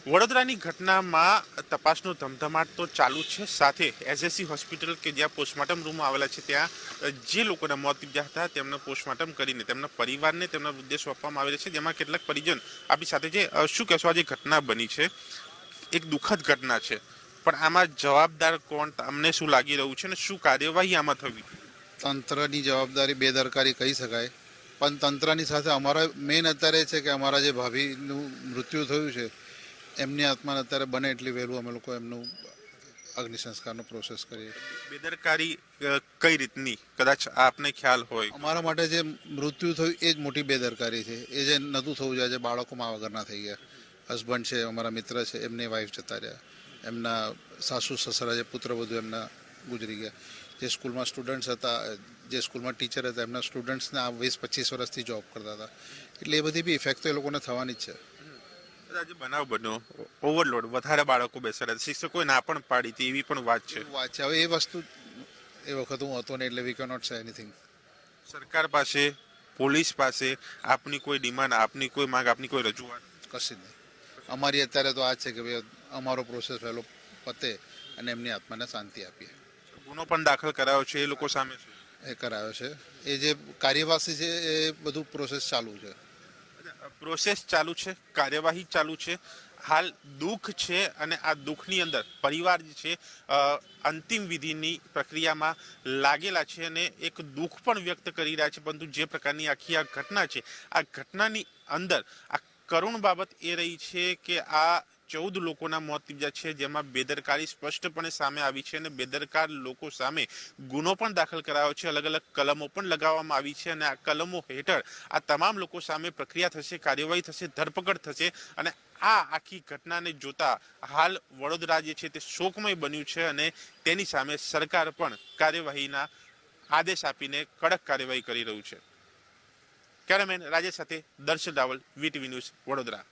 વડોદરાની ઘટનામાં તપાસનો ધમધમાટ તો ચાલુ છે, સાથે એસએસસી હોસ્પિટલ કે જ્યાં પોસ્ટમોર્ટમ રૂમ આવેલા છે ત્યાં જે લોકોના મોત નીપજ્યા હતા તેમને પોસ્ટમોર્ટમ કરીને તેમના પરિવારને તેમના વૃદ્ધે સોંપવામાં આવેલા છે, જેમાં કેટલાક પરિજન આપણી સાથે છે. શું કહેશો, આ જે ઘટના બની છે એક દુઃખદ ઘટના છે, પણ આમાં જવાબદાર કોણ, તમને શું લાગી રહ્યું છે અને શું કાર્યવાહી આમાં થવી? તંત્રની જવાબદારી બેદરકારી કહી શકાય, પણ તંત્રની સાથે અમારા મેઇન અત્યારે છે કે અમારા જે ભાભીનું મૃત્યુ થયું છે એમની આત્માને અત્યારે બને એટલી વહેલું અમે લોકો એમનું અગ્નિ સંસ્કારનો પ્રોસેસ કરીએ. બેદરકારી કઈ રીતની, કદાચ આપને ખ્યાલ હોય? અમારા માટે જે મૃત્યુ થયું એ જ મોટી બેદરકારી છે. એ જે નહોતું થવું જોઈએ, જે બાળકો મા વગરના થઈ ગયા. હસબન્ડ છે, અમારા મિત્ર છે, એમની વાઈફ જતા રહ્યા, એમના સાસુ સસરા જે પુત્ર વધુ એમના ગુજરી ગયા. જે સ્કૂલમાં સ્ટુડન્ટ્સ હતા, જે સ્કૂલમાં ટીચર હતા, એમના સ્ટુડન્ટ્સને આ 20-25 વર્ષથી જોબ કરતા હતા. એટલે એ બધી બી ઇફેક્ટ તો એ લોકોને થવાની જ છે. આજે બનાવ બન્યો, ઓવરલોડ, વધારે બાળકો બેસેલા, શિક્ષકોએ ના પણ પાડી હતી એવી પણ વાત છે. હવે એ વસ્તુ એ વખત હું હતો ને, એટલે વી કેન નોટ સે એનીથિંગ. સરકાર પાસે, પોલીસ પાસે આપની કોઈ ડિમાન્ડ, આપની કોઈ માંગ, આપની કોઈ રજૂઆત? કશી નહીં. અમારી અત્યારે તો આ છે કે ભાઈ અમારો પ્રોસેસ વહેલો પતે અને એમની આત્માને શાંતિ આપીએ. ગુનો પણ દાખલ કરાયો છે એ લોકો સામે? એ કરાયો છે. એ જે કાર્યવાહી છે એ બધું પ્રોસેસ ચાલુ છે. પ્રોસેસ ચાલુ છે, કાર્યવાહી ચાલુ છે. હાલ દુઃખ છે અને આ દુઃખની અંદર પરિવાર જે છે અંતિમ વિધિની પ્રક્રિયામાં લાગેલા છે અને એક દુઃખ પણ વ્યક્ત કરી રહ્યા છે. પરંતુ જે પ્રકારની આખી આ ઘટના છે, આ ઘટનાની અંદર આ કરુણ બાબત એ રહી છે કે આ 14 લોકોના મોત નીપજ્યા છે, જેમાં બેદરકારી સ્પષ્ટપણે સામે આવી છે અને બેદરકાર લોકો સામે ગુનો પણ દાખલ કરાયો છે. અલગ અલગ કલમો પણ લગાવવામાં આવી છે અને આ કલમો હેઠળ આ તમામ લોકો સામે પ્રક્રિયા થશે, કાર્યવાહી થશે, ધરપકડ થશે. અને આ આખી ઘટનાને જોતા હાલ વડોદરા જે છે તે શોકમય બન્યું છે અને તેની સામે સરકાર પણ કાર્યવાહીના આદેશ આપીને કડક કાર્યવાહી કરી રહ્યું છે. કેમેરામેન રાજેશ સાથે દર્શન રાવલ, વીટીવી ન્યૂઝ, વડોદરા.